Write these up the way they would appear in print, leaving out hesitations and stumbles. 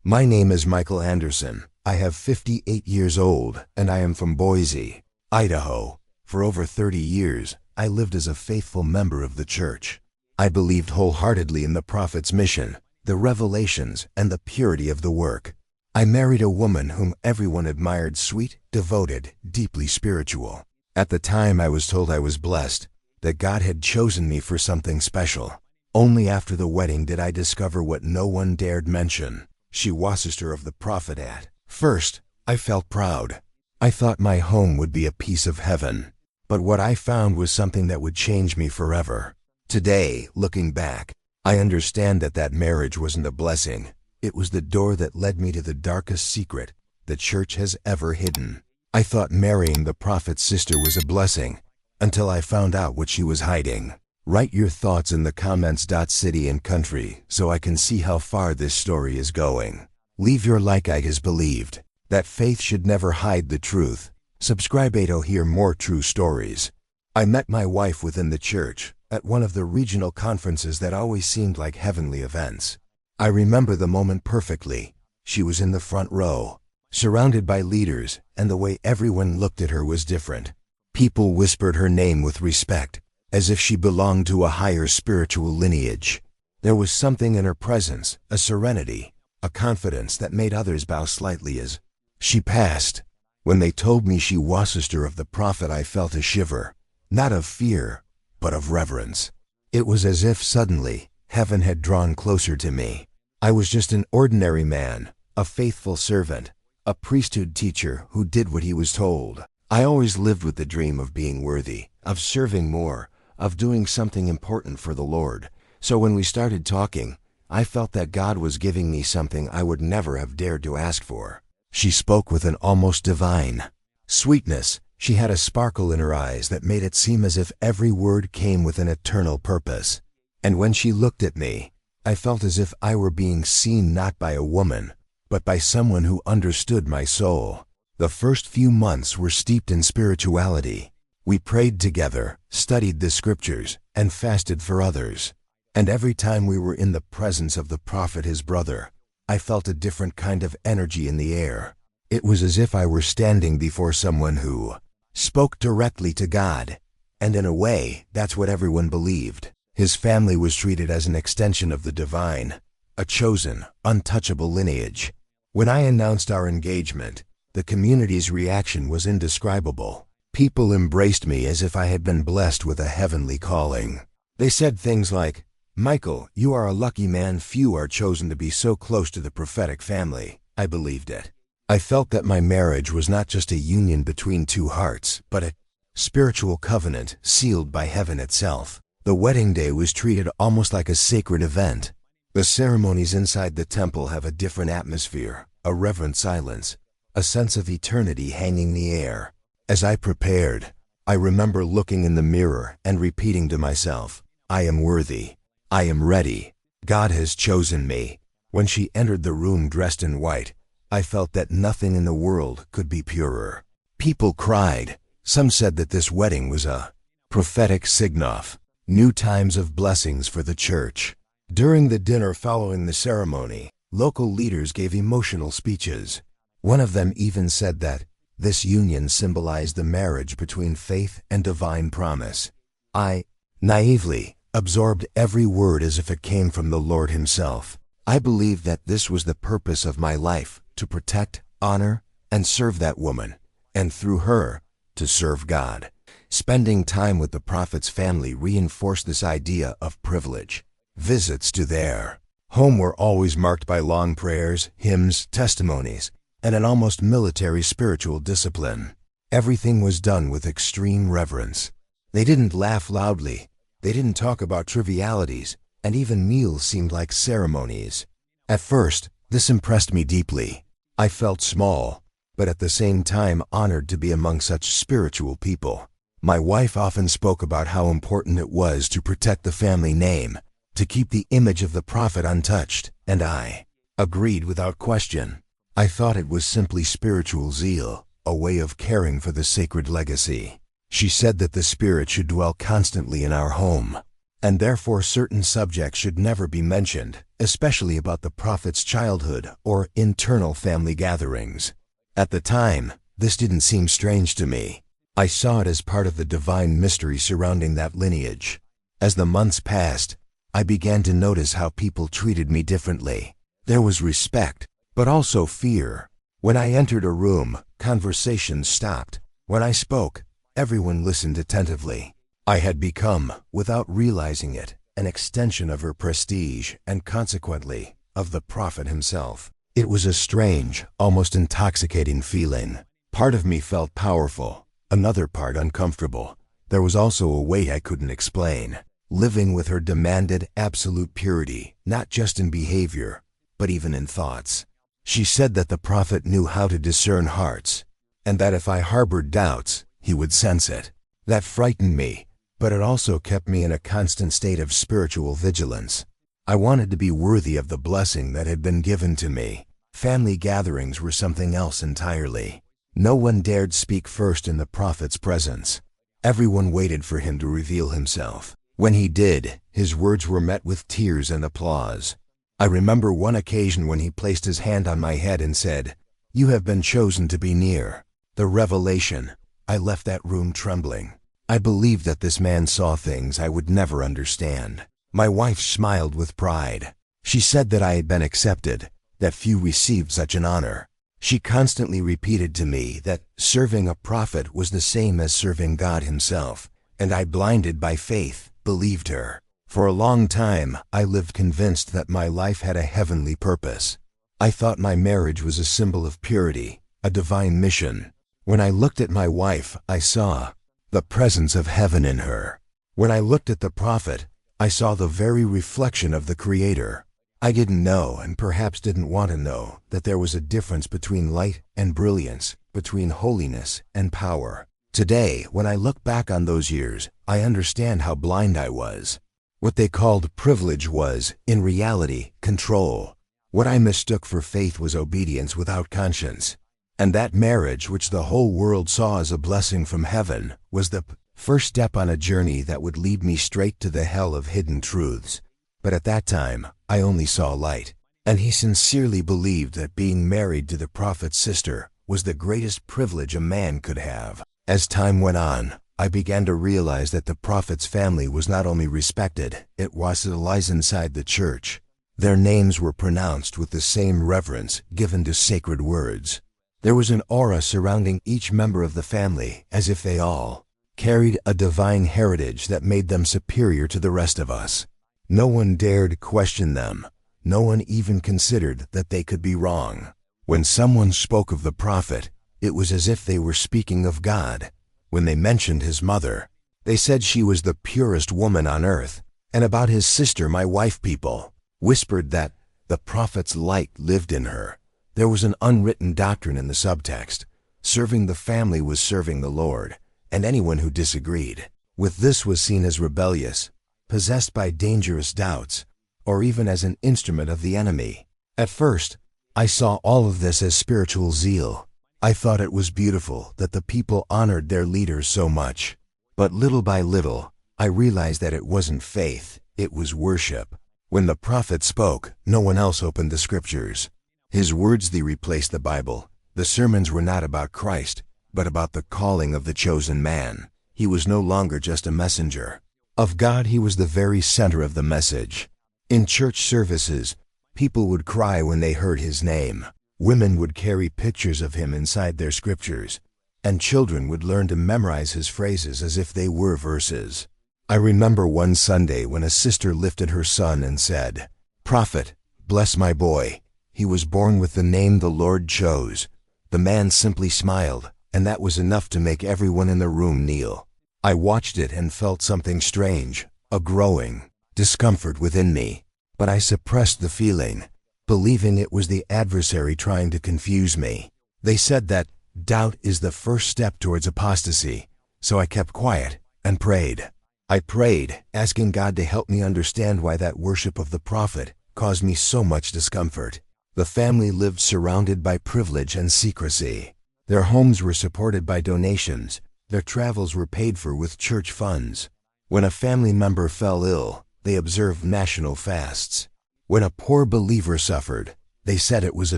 My name is Michael Anderson. I have 58 years old, and I am from Boise, Idaho. For over 30 years, I lived as a faithful member of the church. I believed wholeheartedly in the prophet's mission, the revelations, and the purity of the work. I married a woman whom everyone admired, sweet, devoted, deeply spiritual. At the time, I was told I was blessed, that God had chosen me for something special. Only after the wedding did I discover what no one dared mention. She was sister of the prophet. At first, I felt proud. I thought my home would be a piece of heaven. But what I found was something that would change me forever. Today, looking back, I understand that that marriage wasn't a blessing. It was the door that led me to the darkest secret the church has ever hidden. I thought marrying the prophet's sister was a blessing, until I found out what she was hiding. Write your thoughts in the comments. City and country, so I can see how far this story is going. Leave your like. I has believed that faith should never hide the truth. Subscribe to hear more true stories. I met my wife within the church, at one of the regional conferences that always seemed like heavenly events. I remember the moment perfectly. She was in the front row, surrounded by leaders, and the way everyone looked at her was different. People whispered her name with respect, as if she belonged to a higher spiritual lineage. There was something in her presence, a serenity, a confidence that made others bow slightly as she passed. When they told me she was sister of the prophet, I felt a shiver, not of fear, but of reverence. It was as if suddenly heaven had drawn closer to me. I was just an ordinary man, a faithful servant, a priesthood teacher who did what he was told. I always lived with the dream of being worthy, of serving more, of doing something important for the Lord. So when we started talking, I felt that God was giving me something I would never have dared to ask for. She spoke with an almost divine sweetness. She had a sparkle in her eyes that made it seem as if every word came with an eternal purpose. And when she looked at me, I felt as if I were being seen not by a woman, but by someone who understood my soul. The first few months were steeped in spirituality. We prayed together, studied the scriptures, and fasted for others. And every time we were in the presence of the prophet, his brother, I felt a different kind of energy in the air. It was as if I were standing before someone who spoke directly to God. And in a way, that's what everyone believed. His family was treated as an extension of the divine, a chosen, untouchable lineage. When I announced our engagement, the community's reaction was indescribable. People embraced me as if I had been blessed with a heavenly calling. They said things like, "Michael, you are a lucky man. Few are chosen to be so close to the prophetic family." I believed it. I felt that my marriage was not just a union between two hearts, but a spiritual covenant sealed by heaven itself. The wedding day was treated almost like a sacred event. The ceremonies inside the temple have a different atmosphere, a reverent silence, a sense of eternity hanging in the air. As I prepared, I remember looking in the mirror and repeating to myself, "I am worthy. I am ready. God has chosen me." When she entered the room dressed in white, I felt that nothing in the world could be purer. People cried. Some said that this wedding was a prophetic sign-off, new times of blessings for the church. During the dinner following the ceremony, local leaders gave emotional speeches. One of them even said that this union symbolized the marriage between faith and divine promise. I naively absorbed every word as if it came from the Lord himself. I believed that this was the purpose of my life, to protect, honor, and serve that woman, and through her, to serve God. Spending time with the prophet's family reinforced this idea of privilege. Visits to their home were always marked by long prayers, hymns, testimonies, and an almost military spiritual discipline. Everything was done with extreme reverence. They didn't laugh loudly, they didn't talk about trivialities, and even meals seemed like ceremonies. At first, this impressed me deeply. I felt small, but at the same time honored to be among such spiritual people. My wife often spoke about how important it was to protect the family name, to keep the image of the prophet untouched, and I agreed without question. I thought it was simply spiritual zeal, a way of caring for the sacred legacy. She said that the Spirit should dwell constantly in our home, and therefore certain subjects should never be mentioned, especially about the prophet's childhood or internal family gatherings. At the time, this didn't seem strange to me. I saw it as part of the divine mystery surrounding that lineage. As the months passed, I began to notice how people treated me differently. There was respect, but also fear. When I entered a room, conversations stopped. When I spoke, everyone listened attentively. I had become, without realizing it, an extension of her prestige and consequently, of the prophet himself. It was a strange, almost intoxicating feeling. Part of me felt powerful, another part uncomfortable. There was also a weight I couldn't explain. Living with her demanded absolute purity, not just in behavior, but even in thoughts. She said that the prophet knew how to discern hearts, and that if I harbored doubts, he would sense it. That frightened me, but it also kept me in a constant state of spiritual vigilance. I wanted to be worthy of the blessing that had been given to me. Family gatherings were something else entirely. No one dared speak first in the prophet's presence. Everyone waited for him to reveal himself. When he did, his words were met with tears and applause. I remember one occasion when he placed his hand on my head and said, "You have been chosen to be near." The revelation. I left that room trembling. I believed that this man saw things I would never understand. My wife smiled with pride. She said that I had been accepted, that few received such an honor. She constantly repeated to me that serving a prophet was the same as serving God himself, and I, blinded by faith, believed her. For a long time, I lived convinced that my life had a heavenly purpose. I thought my marriage was a symbol of purity, a divine mission. When I looked at my wife, I saw the presence of heaven in her. When I looked at the prophet, I saw the very reflection of the Creator. I didn't know, and perhaps didn't want to know, that there was a difference between light and brilliance, between holiness and power. Today, when I look back on those years, I understand how blind I was. What they called privilege was, in reality, control. What I mistook for faith was obedience without conscience. And that marriage, which the whole world saw as a blessing from heaven, was the first step on a journey that would lead me straight to the hell of hidden truths. But at that time, I only saw light. And he sincerely believed that being married to the prophet's sister was the greatest privilege a man could have. As time went on, I began to realize that the prophet's family was not only respected, it was lies inside the church. Their names were pronounced with the same reverence given to sacred words. There was an aura surrounding each member of the family, as if they all carried a divine heritage that made them superior to the rest of us. No one dared question them. No one even considered that they could be wrong. When someone spoke of the prophet, it was as if they were speaking of God. When they mentioned his mother, they said she was the purest woman on earth. And about his sister, my wife, people whispered that the prophet's light lived in her. There was an unwritten doctrine in the subtext. Serving the family was serving the Lord, and anyone who disagreed with this was seen as rebellious, possessed by dangerous doubts, or even as an instrument of the enemy. At first, I saw all of this as spiritual zeal. I thought it was beautiful that the people honored their leaders so much. But little by little, I realized that it wasn't faith, it was worship. When the prophet spoke, no one else opened the scriptures. His words replaced the Bible. The sermons were not about Christ, but about the calling of the chosen man. He was no longer just a messenger of God, he was the very center of the message. In church services, people would cry when they heard his name. Women would carry pictures of him inside their scriptures, and children would learn to memorize his phrases as if they were verses. I remember one Sunday when a sister lifted her son and said, "Prophet, bless my boy. He was born with the name the Lord chose." The man simply smiled, and that was enough to make everyone in the room kneel. I watched it and felt something strange, a growing discomfort within me. But I suppressed the feeling, believing it was the adversary trying to confuse me. They said that doubt is the first step towards apostasy, so I kept quiet and prayed. I prayed, asking God to help me understand why that worship of the prophet caused me so much discomfort. The family lived surrounded by privilege and secrecy. Their homes were supported by donations. Their travels were paid for with church funds. When a family member fell ill, they observed national fasts. When a poor believer suffered, they said it was a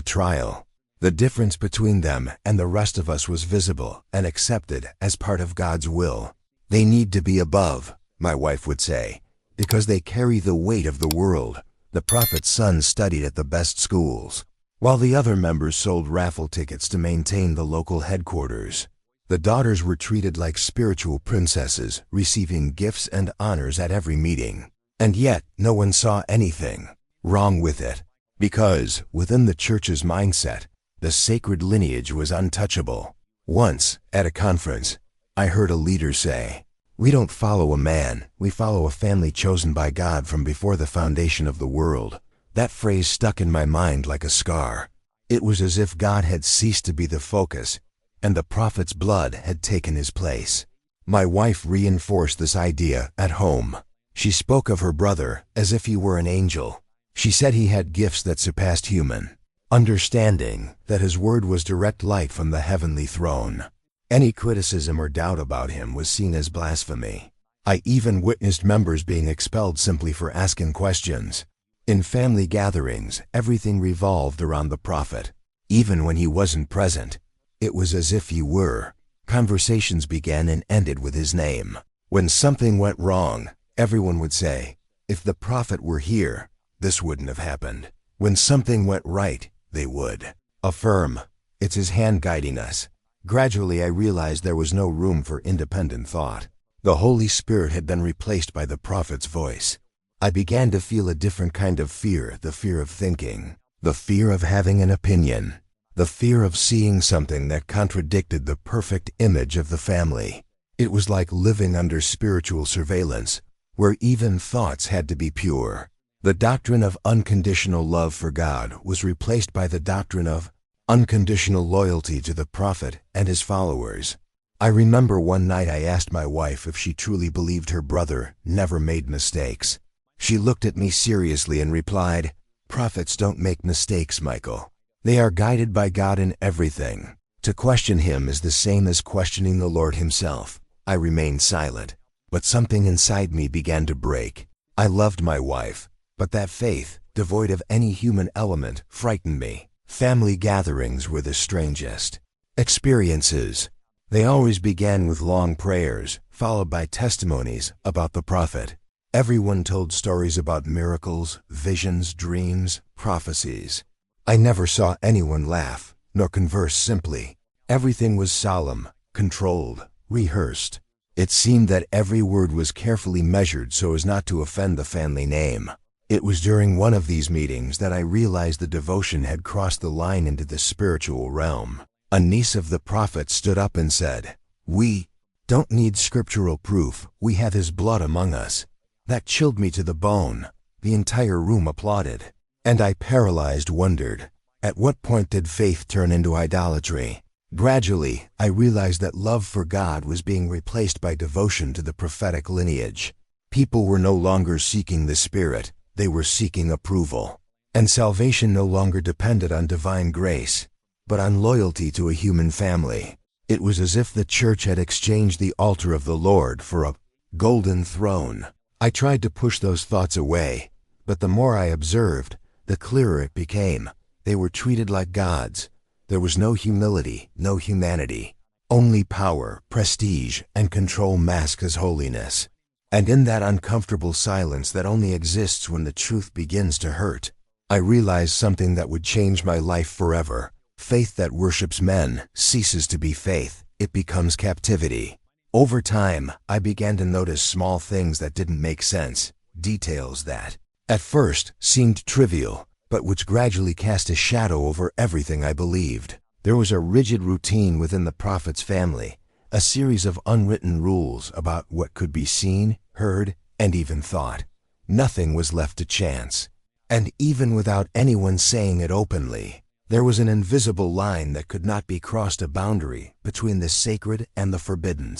trial. The difference between them and the rest of us was visible and accepted as part of God's will. They need to be above, my wife would say, because they carry the weight of the world. The prophet's son studied at the best schools, while the other members sold raffle tickets to maintain the local headquarters. The daughters were treated like spiritual princesses, receiving gifts and honors at every meeting. And yet, no one saw anything wrong with it, because, within the church's mindset, the sacred lineage was untouchable. Once, at a conference, I heard a leader say, "We don't follow a man, we follow a family chosen by God from before the foundation of the world." That phrase stuck in my mind like a scar. It was as if God had ceased to be the focus, and the prophet's blood had taken his place. My wife reinforced this idea at home. She spoke of her brother as if he were an angel. She said he had gifts that surpassed human understanding, that his word was direct light from the heavenly throne. Any criticism or doubt about him was seen as blasphemy. I even witnessed members being expelled simply for asking questions. In family gatherings, everything revolved around the prophet. Even when he wasn't present, it was as if he were. Conversations began and ended with his name. When something went wrong, everyone would say, "If the prophet were here, this wouldn't have happened." When something went right, they would affirm, "It's his hand guiding us." Gradually, I realized there was no room for independent thought. The Holy Spirit had been replaced by the prophet's voice. I began to feel a different kind of fear, the fear of thinking, the fear of having an opinion, the fear of seeing something that contradicted the perfect image of the family. It was like living under spiritual surveillance, where even thoughts had to be pure. The doctrine of unconditional love for God was replaced by the doctrine of unconditional loyalty to the prophet and his followers. I remember one night I asked my wife if she truly believed her brother never made mistakes. She looked at me seriously and replied, "Prophets don't make mistakes, Michael. They are guided by God in everything. To question him is the same as questioning the Lord himself." I remained silent, but something inside me began to break. I loved my wife, but that faith, devoid of any human element, frightened me. Family gatherings were the strangest experiences. They always began with long prayers, followed by testimonies about the prophet. Everyone told stories about miracles, visions, dreams, prophecies. I never saw anyone laugh, nor converse simply. Everything was solemn, controlled, rehearsed. It seemed that every word was carefully measured so as not to offend the family name. It was during one of these meetings that I realized the devotion had crossed the line into the spiritual realm. A niece of the prophet stood up and said, "We don't need scriptural proof. We have his blood among us." That chilled me to the bone. The entire room applauded. And I, paralyzed, wondered, at what point did faith turn into idolatry? Gradually, I realized that love for God was being replaced by devotion to the prophetic lineage. People were no longer seeking the Spirit. They were seeking approval. And salvation no longer depended on divine grace, but on loyalty to a human family. It was as if the church had exchanged the altar of the Lord for a golden throne. I tried to push those thoughts away, but the more I observed, the clearer it became. They were treated like gods. There was no humility, no humanity. Only power, prestige, and control masked as holiness. And in that uncomfortable silence that only exists when the truth begins to hurt, I realized something that would change my life forever. Faith that worships men ceases to be faith. It becomes captivity. Over time, I began to notice small things that didn't make sense, details that, at first, seemed trivial, but which gradually cast a shadow over everything I believed. There was a rigid routine within the prophet's family, a series of unwritten rules about what could be seen, heard, and even thought. Nothing was left to chance. And even without anyone saying it openly, there was an invisible line that could not be crossed, a boundary between the sacred and the forbidden.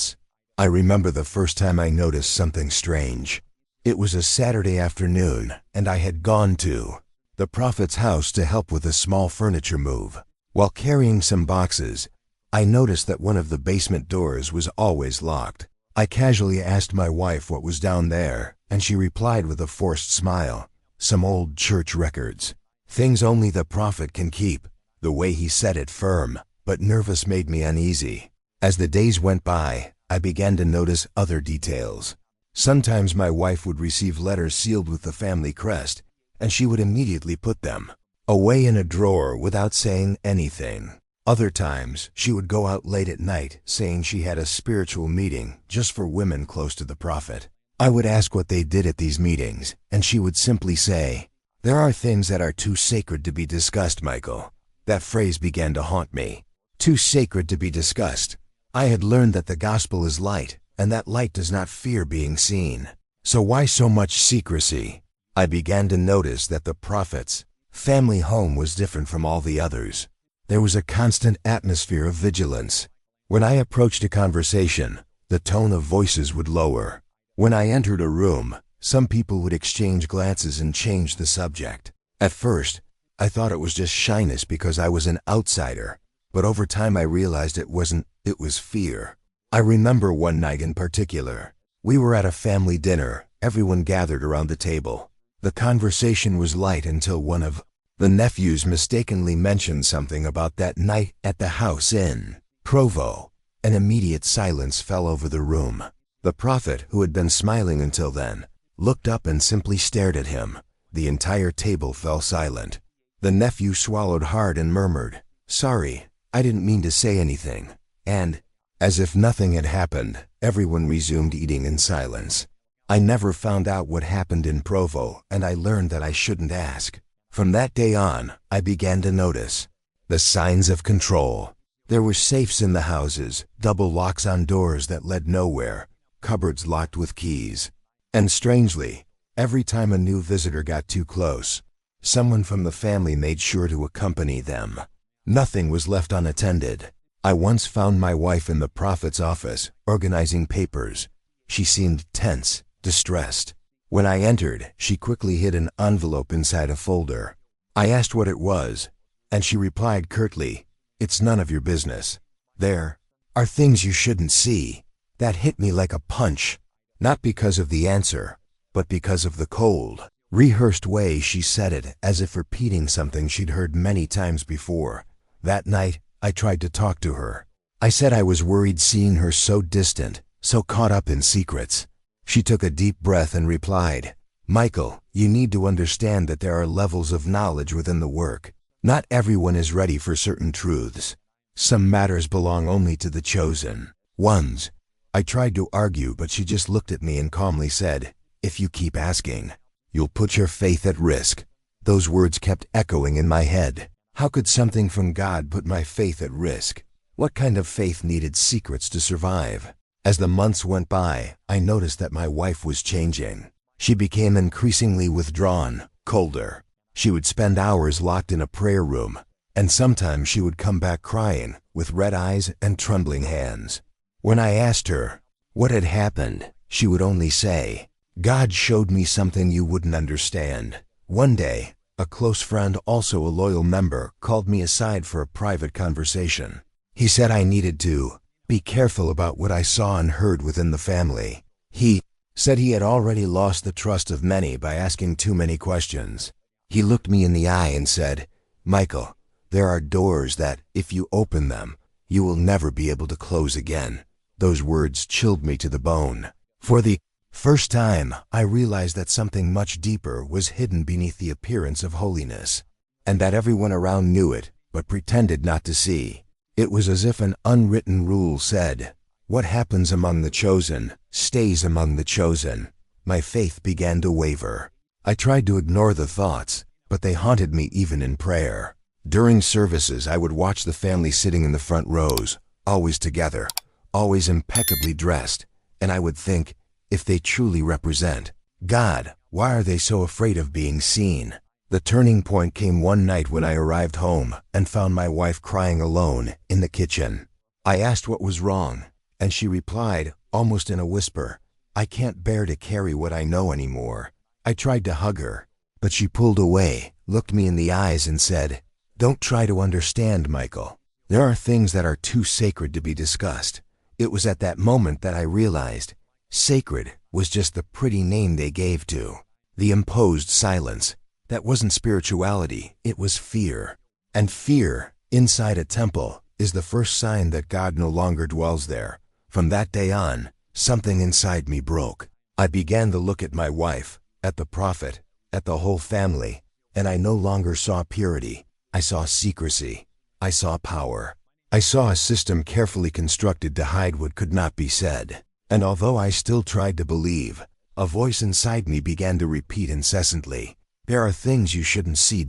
I remember the first time I noticed something strange. It was a Saturday afternoon, and I had gone to the prophet's house to help with a small furniture move. While carrying some boxes, I noticed that one of the basement doors was always locked. I casually asked my wife what was down there, and she replied with a forced smile, some old church records. Things only the prophet can keep. The way he said it firm, but nervous made me uneasy. As the days went by, I began to notice other details. Sometimes my wife would receive letters sealed with the family crest, and she would immediately put them away in a drawer without saying anything. Other times, she would go out late at night saying she had a spiritual meeting just for women close to the prophet. I would ask what they did at these meetings, and she would simply say, "There are things that are too sacred to be discussed, Michael." That phrase began to haunt me. Too sacred to be discussed. I had learned that the gospel is light, and that light does not fear being seen. So why so much secrecy? I began to notice that the prophet's family home was different from all the others. There was a constant atmosphere of vigilance. When I approached a conversation, the tone of voices would lower. When I entered a room, some people would exchange glances and change the subject. At first, I thought it was just shyness because I was an outsider, but over time I realized it wasn't, it was fear. I remember one night in particular. We were at a family dinner, everyone gathered around the table. The conversation was light until one of the nephews mistakenly mentioned something about that night at the house in Provo. An immediate silence fell over the room. The prophet, who had been smiling until then, looked up and simply stared at him. The entire table fell silent. The nephew swallowed hard and murmured, "Sorry, I didn't mean to say anything." And, as if nothing had happened, everyone resumed eating in silence. I never found out what happened in Provo, and I learned that I shouldn't ask. From that day on, I began to notice the signs of control. There were safes in the houses, double locks on doors that led nowhere, cupboards locked with keys. And strangely, every time a new visitor got too close, someone from the family made sure to accompany them. Nothing was left unattended. I once found my wife in the prophet's office, organizing papers. She seemed tense, distressed. When I entered, she quickly hid an envelope inside a folder. I asked what it was, and she replied curtly, "It's none of your business. There are things you shouldn't see." That hit me like a punch, not because of the answer, but because of the cold, rehearsed way she said it, as if repeating something she'd heard many times before. That night, I tried to talk to her. I said I was worried seeing her so distant, so caught up in secrets. She took a deep breath and replied, "Michael, you need to understand that there are levels of knowledge within the work. Not everyone is ready for certain truths. Some matters belong only to the chosen ones." I tried to argue, but she just looked at me and calmly said, "If you keep asking, you'll put your faith at risk." Those words kept echoing in my head. How could something from God put my faith at risk? What kind of faith needed secrets to survive? As the months went by, I noticed that my wife was changing. She became increasingly withdrawn, colder. She would spend hours locked in a prayer room, and sometimes she would come back crying, with red eyes and trembling hands. When I asked her what had happened, she would only say, "God showed me something you wouldn't understand." One day, a close friend, also a loyal member, called me aside for a private conversation. He said I needed to be careful about what I saw and heard within the family. He said he had already lost the trust of many by asking too many questions. He looked me in the eye and said, "Michael, there are doors that, if you open them, you will never be able to close again." Those words chilled me to the bone. For the first time, I realized that something much deeper was hidden beneath the appearance of holiness, and that everyone around knew it, but pretended not to see. It was as if an unwritten rule said, "What happens among the chosen, stays among the chosen." My faith began to waver. I tried to ignore the thoughts, but they haunted me even in prayer. During services, I would watch the family sitting in the front rows, always together, always impeccably dressed, and I would think, if they truly represent God, why are they so afraid of being seen? The turning point came one night when I arrived home and found my wife crying alone in the kitchen. I asked what was wrong, and she replied, almost in a whisper, "I can't bear to carry what I know anymore." I tried to hug her, but she pulled away, looked me in the eyes and said, "Don't try to understand, Michael. There are things that are too sacred to be discussed." It was at that moment that I realized sacred was just the pretty name they gave to The imposed silence. That wasn't spirituality, it was fear. And fear, inside a temple, is the first sign that God no longer dwells there. From that day on, something inside me broke. I began to look at my wife, at the prophet, at the whole family, and I no longer saw purity. I saw secrecy. I saw power. I saw a system carefully constructed to hide what could not be said. And although I still tried to believe, a voice inside me began to repeat incessantly, "There are things you shouldn't see.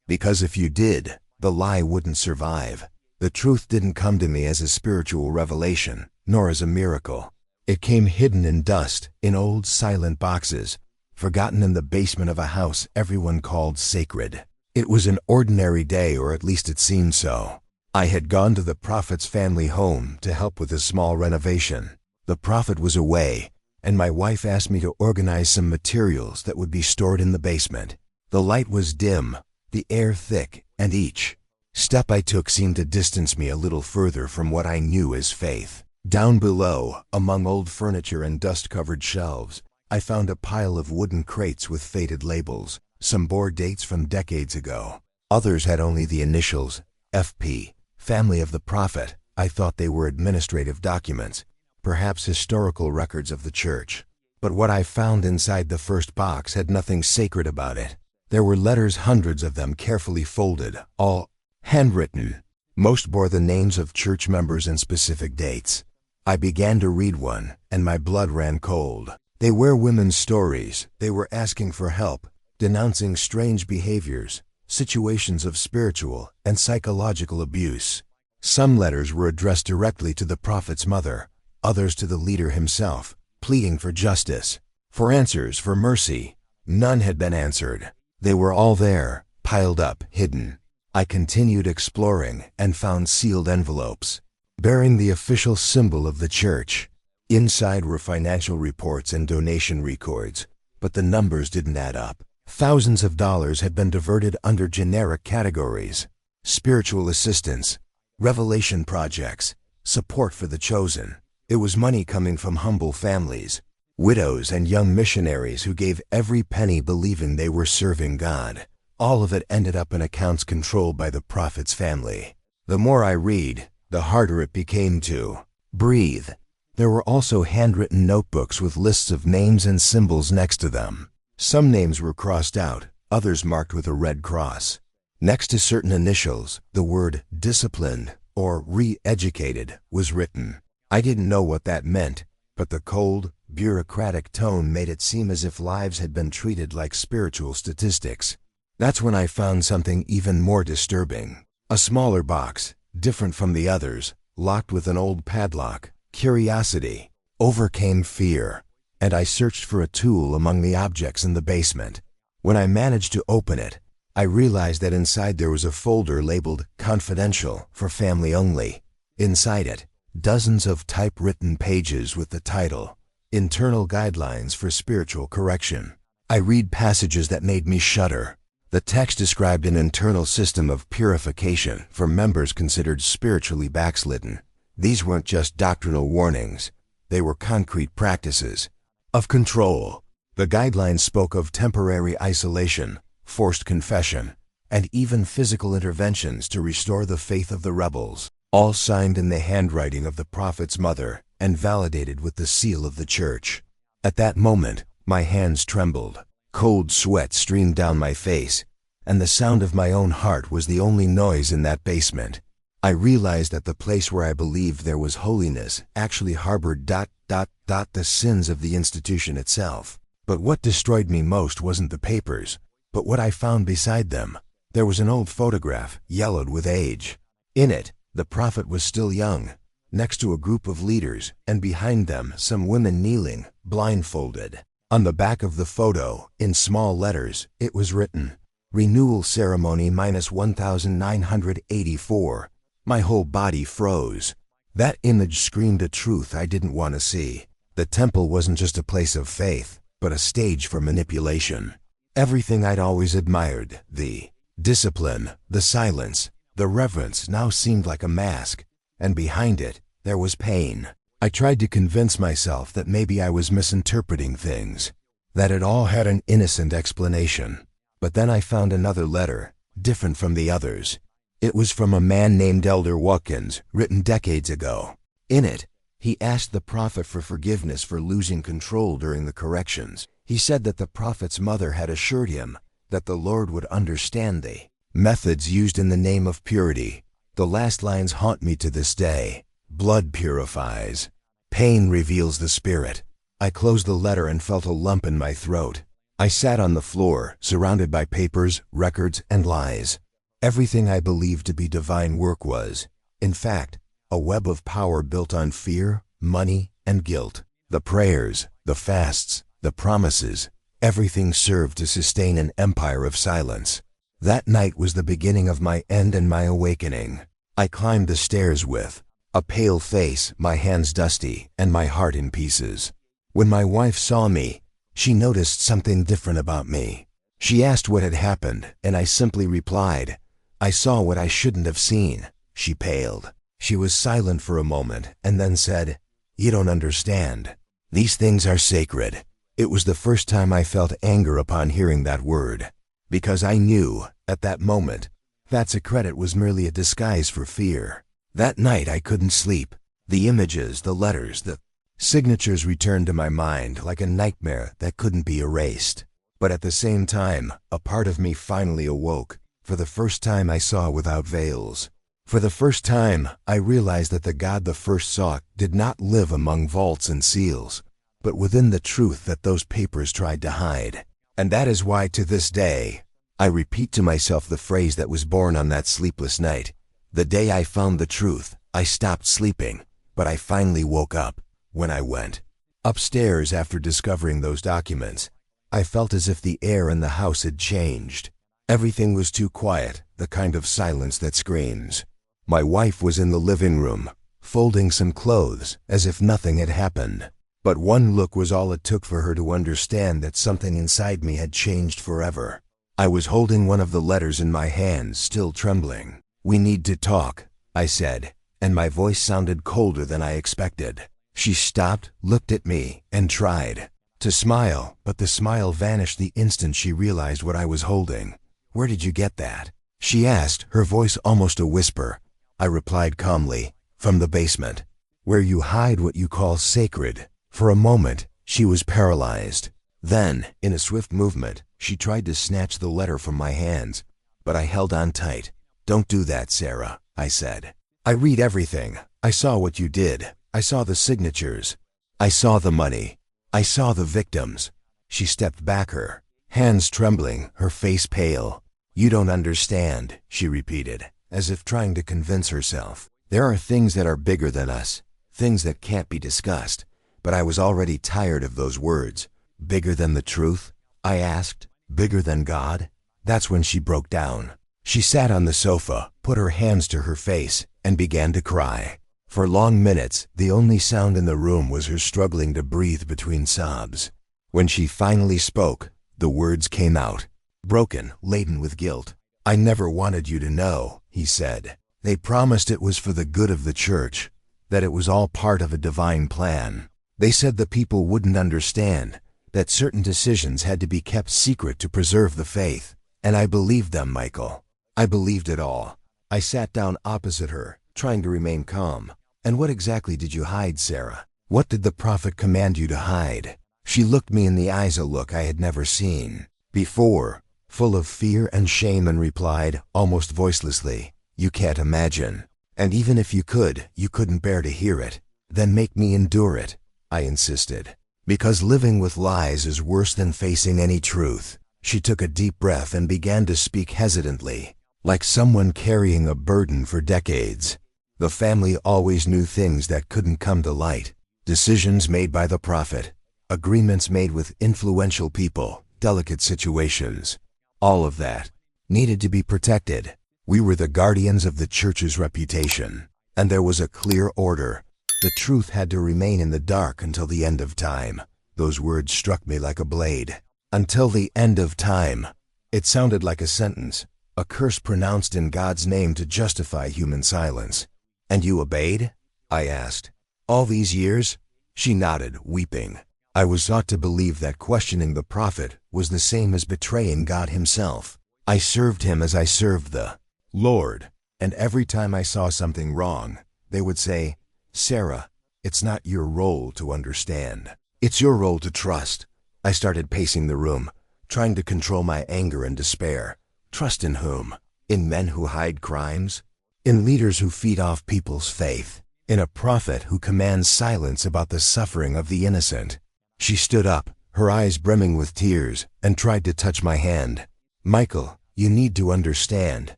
Because if you did, the lie wouldn't survive." The truth didn't come to me as a spiritual revelation, nor as a miracle. It came hidden in dust, in old silent boxes, forgotten in the basement of a house everyone called sacred. It was an ordinary day, or at least it seemed so. I had gone to the prophet's family home to help with a small renovation. The prophet was away, and my wife asked me to organize some materials that would be stored in the basement. The light was dim, the air thick, and each step I took seemed to distance me a little further from what I knew as faith. Down below, among old furniture and dust-covered shelves, I found a pile of wooden crates with faded labels. Some bore dates from decades ago. Others had only the initials, FP, Family of the Prophet. I thought they were administrative documents, perhaps historical records of the church. But what I found inside the first box had nothing sacred about it. There were letters, hundreds of them, carefully folded, all handwritten. Most bore the names of church members and specific dates. I began to read one, and my blood ran cold. They were women's stories. They were asking for help, denouncing strange behaviors, situations of spiritual and psychological abuse. Some letters were addressed directly to the prophet's mother, others to the leader himself, pleading for justice, for answers, for mercy. None had been answered. They were all there, piled up, hidden. I continued exploring and found sealed envelopes, bearing the official symbol of the church. Inside were financial reports and donation records, but the numbers didn't add up. Thousands of dollars had been diverted under generic categories: spiritual assistance, revelation projects, support for the chosen. It was money coming from humble families, widows and young missionaries who gave every penny believing they were serving God. All of it ended up in accounts controlled by the prophet's family. The more I read, the harder it became to breathe. There were also handwritten notebooks with lists of names and symbols next to them. Some names were crossed out, others marked with a red cross. Next to certain initials, the word disciplined or re-educated was written. I didn't know what that meant, but the cold, bureaucratic tone made it seem as if lives had been treated like spiritual statistics. That's when I found something even more disturbing. A smaller box, different from the others, locked with an old padlock. Curiosity overcame fear, and I searched for a tool among the objects in the basement. When I managed to open it, I realized that inside there was a folder labeled "Confidential" for family only. Inside it, dozens of typewritten pages with the title, "Internal Guidelines for Spiritual Correction." I read passages that made me shudder. The text described an internal system of purification for members considered spiritually backslidden. These weren't just doctrinal warnings. They were concrete practices of control. The guidelines spoke of temporary isolation, forced confession, and even physical interventions to restore the faith of the rebels, all signed in the handwriting of the prophet's mother and validated with the seal of the church. At that moment, my hands trembled. Cold sweat streamed down my face, and the sound of my own heart was the only noise in that basement. I realized that the place where I believed there was holiness actually harbored the sins of the institution itself. But what destroyed me most wasn't the papers, but what I found beside them. There was an old photograph, yellowed with age. In it, the prophet was still young, next to a group of leaders, and behind them some women kneeling, blindfolded. On the back of the photo, in small letters, it was written, "Renewal Ceremony -1984. My whole body froze. That image screamed a truth I didn't want to see. The temple wasn't just a place of faith, but a stage for manipulation. Everything I'd always admired, the discipline, the silence, the reverence, now seemed like a mask, and behind it, there was pain. I tried to convince myself that maybe I was misinterpreting things. that it all had an innocent explanation. But then I found another letter, different from the others. It was from a man named Elder Watkins, written decades ago. In it, he asked the prophet for forgiveness for losing control during the corrections. He said that the prophet's mother had assured him that the Lord would understand the methods used in the name of purity. The last lines haunt me to this day. Blood purifies. Pain reveals the spirit. I closed the letter and felt a lump in my throat. I sat on the floor, surrounded by papers, records, and lies. Everything I believed to be divine work was, in fact, a web of power built on fear, money, and guilt. The prayers, the fasts, the promises, everything served to sustain an empire of silence. That night was the beginning of my end and my awakening. I climbed the stairs with a pale face, my hands dusty, and my heart in pieces. When my wife saw me, she noticed something different about me. She asked what had happened, and I simply replied, "I saw what I shouldn't have seen." She paled. She was silent for a moment, and then said, "You don't understand. These things are sacred." It was the first time I felt anger upon hearing that word, because I knew, at that moment, that secret was merely a disguise for fear. That night I couldn't sleep. The images, the letters, the signatures returned to my mind like a nightmare that couldn't be erased. But at the same time, a part of me finally awoke. For the first time I saw without veils. For the first time, I realized that the God the first sought did not live among vaults and seals, but within the truth that those papers tried to hide. And that is why to this day, I repeat to myself the phrase that was born on that sleepless night. The day I found the truth, I stopped sleeping, but I finally woke up. When I went upstairs after discovering those documents, I felt as if the air in the house had changed. Everything was too quiet, the kind of silence that screams. My wife was in the living room, folding some clothes, as if nothing had happened. But one look was all it took for her to understand that something inside me had changed forever. I was holding one of the letters in my hands, still trembling. "We need to talk," I said, and my voice sounded colder than I expected. She stopped, looked at me, and tried to smile, but the smile vanished the instant she realized what I was holding. "Where did you get that?" she asked, her voice almost a whisper. I replied calmly, "From the basement, where you hide what you call sacred." For a moment, she was paralyzed. Then, in a swift movement, she tried to snatch the letter from my hands, but I held on tight. "Don't do that, Sarah," I said. "I read everything. I saw what you did. I saw the signatures. I saw the money. I saw the victims." She stepped back, her hands trembling, her face pale. "You don't understand," she repeated, as if trying to convince herself. "There are things that are bigger than us, things that can't be discussed." But I was already tired of those words. "Bigger than the truth?" I asked. "Bigger than God?" That's when she broke down. She sat on the sofa, put her hands to her face, and began to cry. For long minutes, the only sound in the room was her struggling to breathe between sobs. When she finally spoke, the words came out, broken, laden with guilt. "I never wanted you to know," he said. "They promised it was for the good of the church, that it was all part of a divine plan. They said the people wouldn't understand, that certain decisions had to be kept secret to preserve the faith. And I believed them, Michael. I believed it all." I sat down opposite her, trying to remain calm. "And what exactly did you hide, Sarah? What did the prophet command you to hide?" She looked me in the eyes, a look I had never seen before, full of fear and shame, and replied, almost voicelessly, "You can't imagine. And even if you could, you couldn't bear to hear it." "Then make me endure it," I insisted. "Because living with lies is worse than facing any truth." She took a deep breath and began to speak hesitantly, like someone carrying a burden for decades. "The family always knew things that couldn't come to light. Decisions made by the prophet, agreements made with influential people, delicate situations. All of that needed to be protected. We were the guardians of the church's reputation, and there was a clear order. The truth had to remain in the dark until the end of time." Those words struck me like a blade. Until the end of time. It sounded like a sentence, a curse pronounced in God's name to justify human silence. "And you obeyed?" I asked. "All these years?" She nodded, weeping. I was taught to believe that questioning the prophet was the same as betraying God himself. I served him as I served the Lord, and every time I saw something wrong, they would say, "Sarah, it's not your role to understand. It's your role to trust." I started pacing the room, trying to control my anger and despair. Trust in whom? In men who hide crimes? In leaders who feed off people's faith? In a prophet who commands silence about the suffering of the innocent? She stood up, her eyes brimming with tears, and tried to touch my hand. "Michael, you need to understand.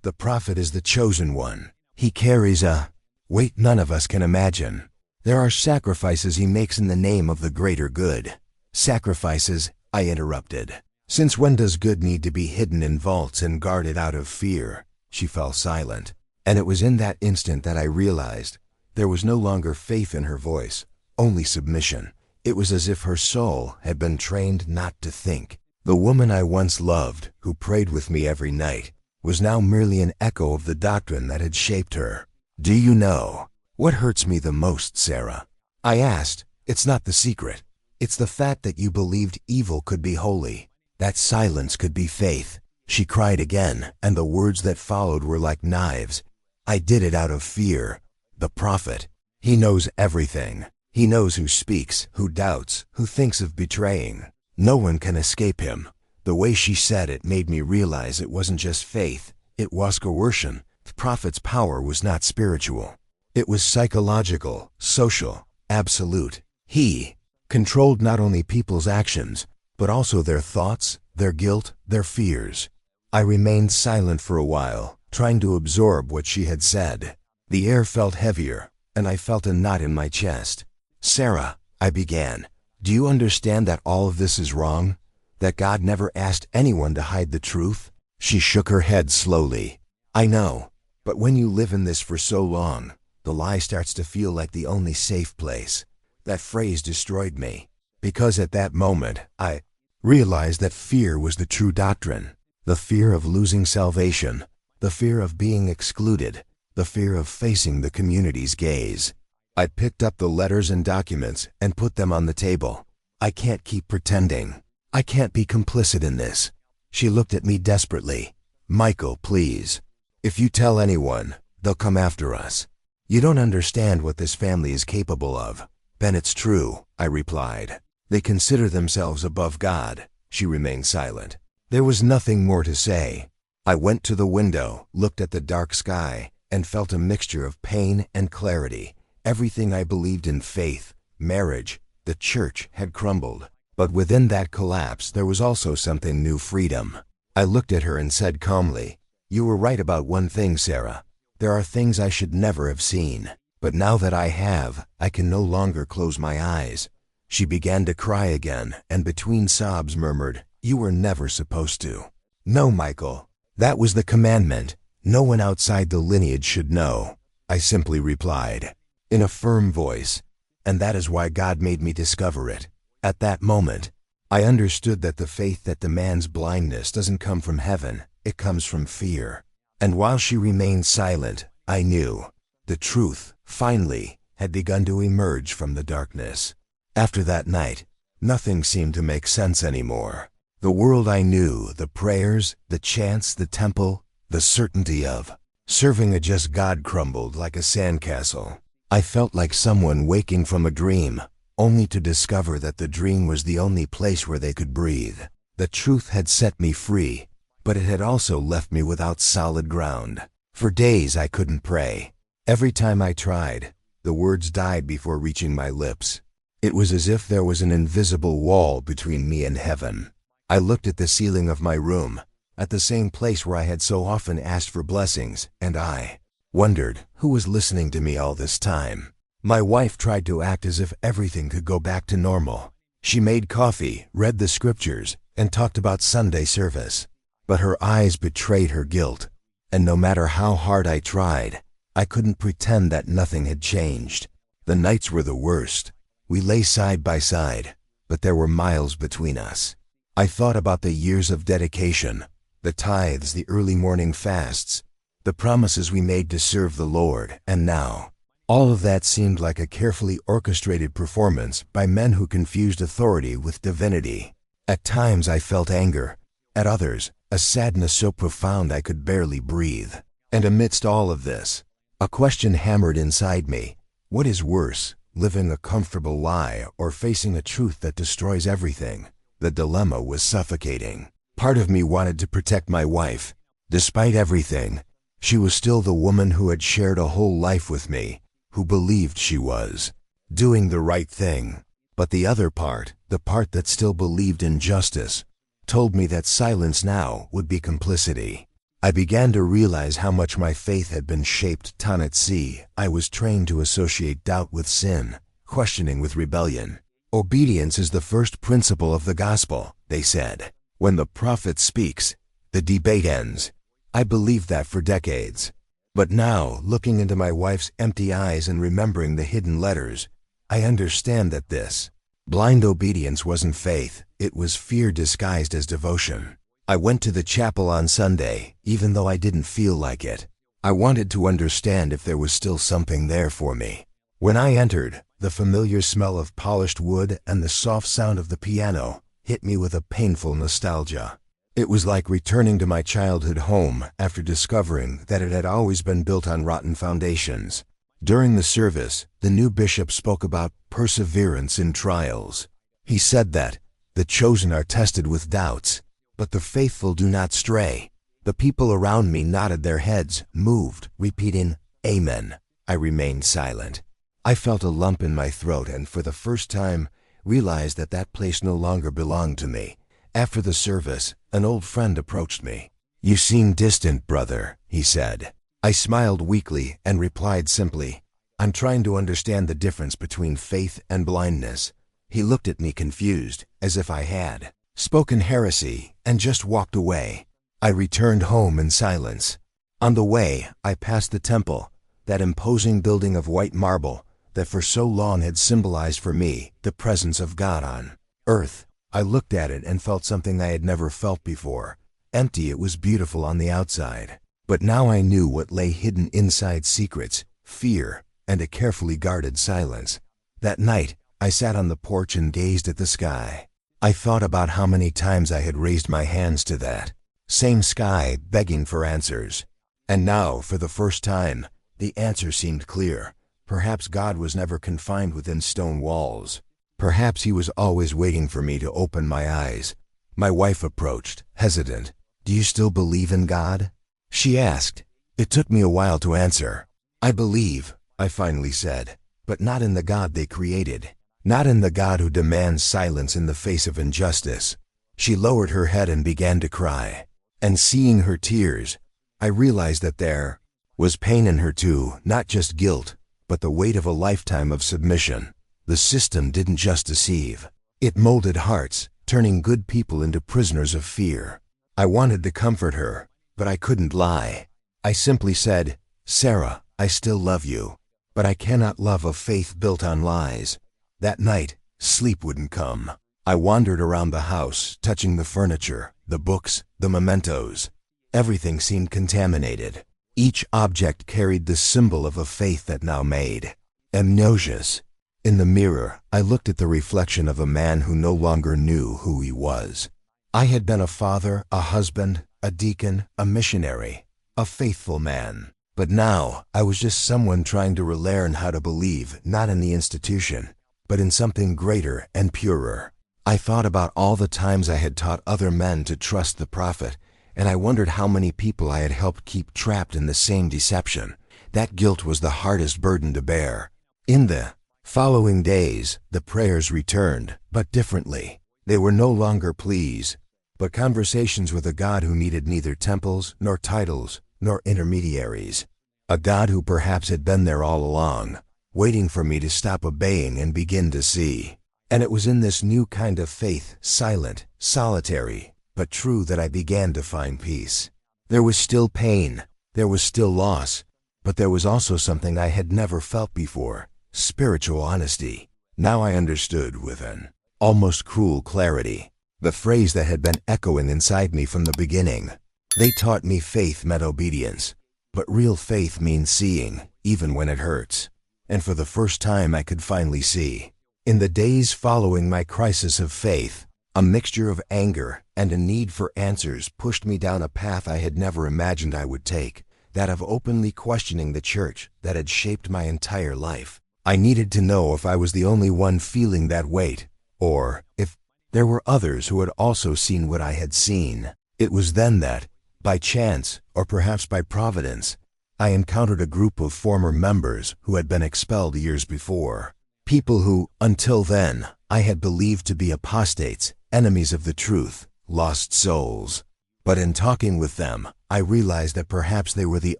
The prophet is the chosen one. He carries a weight none of us can imagine. There are sacrifices he makes in the name of the greater good." "Sacrifices," I interrupted. "Since when does good need to be hidden in vaults and guarded out of fear?" She fell silent, and it was in that instant that I realized there was no longer faith in her voice, only submission. It was as if her soul had been trained not to think. The woman I once loved, who prayed with me every night, was now merely an echo of the doctrine that had shaped her. "Do you know what hurts me the most, Sarah?" I asked. "It's not the secret. It's the fact that you believed evil could be holy, that silence could be faith." She cried again, and the words that followed were like knives. "I did it out of fear. The prophet, he knows everything. He knows who speaks, who doubts, who thinks of betraying. No one can escape him." The way she said it made me realize it wasn't just faith, it was coercion. The prophet's power was not spiritual. It was psychological, social, absolute. He controlled not only people's actions, but also their thoughts, their guilt, their fears. I remained silent for a while, trying to absorb what she had said. The air felt heavier, and I felt a knot in my chest. "Sarah," I began, "do you understand that all of this is wrong? That God never asked anyone to hide the truth?" She shook her head slowly. "I know, but when you live in this for so long, the lie starts to feel like the only safe place." That phrase destroyed me, because at that moment I realized that fear was the true doctrine. The fear of losing salvation, the fear of being excluded, the fear of facing the community's gaze. I picked up the letters and documents and put them on the table. "I can't keep pretending. I can't be complicit in this." She looked at me desperately. "Michael, please. If you tell anyone, they'll come after us. You don't understand what this family is capable of." "Then it's true," I replied. "They consider themselves above God." She remained silent. There was nothing more to say. I went to the window, looked at the dark sky, and felt a mixture of pain and clarity. Everything I believed in, faith, marriage, the church, had crumbled. But within that collapse there was also something new: freedom. I looked at her and said calmly, "You were right about one thing, Sarah. There are things I should never have seen. But now that I have, I can no longer close my eyes." She began to cry again, and between sobs murmured, "You were never supposed to." "No, Michael. That was the commandment. No one outside the lineage should know," I simply replied, in a firm voice. "And that is why God made me discover it." At that moment, I understood that the faith that demands blindness doesn't come from heaven, it comes from fear. And while she remained silent, I knew the truth, finally, had begun to emerge from the darkness. After that night, nothing seemed to make sense anymore. The world I knew, the prayers, the chants, the temple, the certainty of serving a just God crumbled like a sandcastle. I felt like someone waking from a dream, only to discover that the dream was the only place where they could breathe. The truth had set me free, but it had also left me without solid ground. For days I couldn't pray. Every time I tried, the words died before reaching my lips. It was as if there was an invisible wall between me and heaven. I looked at the ceiling of my room, at the same place where I had so often asked for blessings, and I wondered who was listening to me all this time. My wife tried to act as if everything could go back to normal. She made coffee, read the scriptures, and talked about Sunday service. But her eyes betrayed her guilt, and no matter how hard I tried, I couldn't pretend that nothing had changed. The nights were the worst. We lay side by side, but there were miles between us. I thought about the years of dedication, the tithes, the early morning fasts, the promises we made to serve the Lord, and now All of that seemed like a carefully orchestrated performance by men who confused authority with divinity. At times I felt anger. At others, a sadness so profound I could barely breathe. And amidst all of this, a question hammered inside me. What is worse, living a comfortable lie or facing a truth that destroys everything? The dilemma was suffocating. Part of me wanted to protect my wife. Despite everything, she was still the woman who had shared a whole life with me, who believed she was doing the right thing. But the other part, the part that still believed in justice, told me that silence now would be complicity. I began to realize how much my faith had been shaped. At sea, I was trained to associate doubt with sin, questioning with rebellion. Obedience is the first principle of the gospel, they said. When the prophet speaks, the debate ends. I believed that for decades. But now, looking into my wife's empty eyes and remembering the hidden letters, I understand that this blind obedience wasn't faith, it was fear disguised as devotion. I went to the chapel on Sunday, even though I didn't feel like it. I wanted to understand if there was still something there for me. When I entered, the familiar smell of polished wood and the soft sound of the piano hit me with a painful nostalgia. It was like returning to my childhood home after discovering that it had always been built on rotten foundations. During the service, the new bishop spoke about perseverance in trials. He said that the chosen are tested with doubts, but the faithful do not stray. The people around me nodded their heads, moved, repeating, "Amen." I remained silent. I felt a lump in my throat and for the first time realized that that place no longer belonged to me. After the service, an old friend approached me. "You seem distant, brother," he said. I smiled weakly and replied simply, "I'm trying to understand the difference between faith and blindness." He looked at me confused, as if I had spoken heresy, and just walked away. I returned home in silence. On the way, I passed the temple, that imposing building of white marble that for so long had symbolized for me the presence of God on earth. I looked at it and felt something I had never felt before. Empty, it was beautiful on the outside. But now I knew what lay hidden inside: secrets, fear, and a carefully guarded silence. That night, I sat on the porch and gazed at the sky. I thought about how many times I had raised my hands to that same sky, begging for answers. And now, for the first time, the answer seemed clear. Perhaps God was never confined within stone walls. Perhaps he was always waiting for me to open my eyes. My wife approached, hesitant. "Do you still believe in God?" she asked. It took me a while to answer. "I believe," I finally said, "but not in the God they created. Not in the God who demands silence in the face of injustice." She lowered her head and began to cry. And seeing her tears, I realized that there was pain in her too, not just guilt, but the weight of a lifetime of submission. The system didn't just deceive. It molded hearts, turning good people into prisoners of fear. I wanted to comfort her, but I couldn't lie. I simply said, "Sarah, I still love you, but I cannot love a faith built on lies." That night, sleep wouldn't come. I wandered around the house, touching the furniture, the books, the mementos. Everything seemed contaminated. Each object carried the symbol of a faith that now made amnesias. In the mirror, I looked at the reflection of a man who no longer knew who he was. I had been a father, a husband, a deacon, a missionary, a faithful man. But now, I was just someone trying to relearn how to believe, not in the institution, but in something greater and purer. I thought about all the times I had taught other men to trust the prophet, and I wondered how many people I had helped keep trapped in the same deception. That guilt was the hardest burden to bear. In the following days, the prayers returned, but differently. They were no longer pleas, but conversations with a God who needed neither temples, nor titles, nor intermediaries. A God who perhaps had been there all along, waiting for me to stop obeying and begin to see. And it was in this new kind of faith, silent, solitary, but true, that I began to find peace. There was still pain, there was still loss, but there was also something I had never felt before: spiritual honesty. Now I understood with an almost cruel clarity the phrase that had been echoing inside me from the beginning. They taught me faith meant obedience, but real faith means seeing, even when it hurts. and for the first time I could finally see. In the days following my crisis of faith, a mixture of anger and a need for answers pushed me down a path I had never imagined I would take, that of openly questioning the church that had shaped my entire life. I needed to know if I was the only one feeling that weight, or if there were others who had also seen what I had seen. It was then that, by chance, or perhaps by providence, I encountered a group of former members who had been expelled years before. People who, until then, I had believed to be apostates, enemies of the truth, lost souls. But in talking with them, I realized that perhaps they were the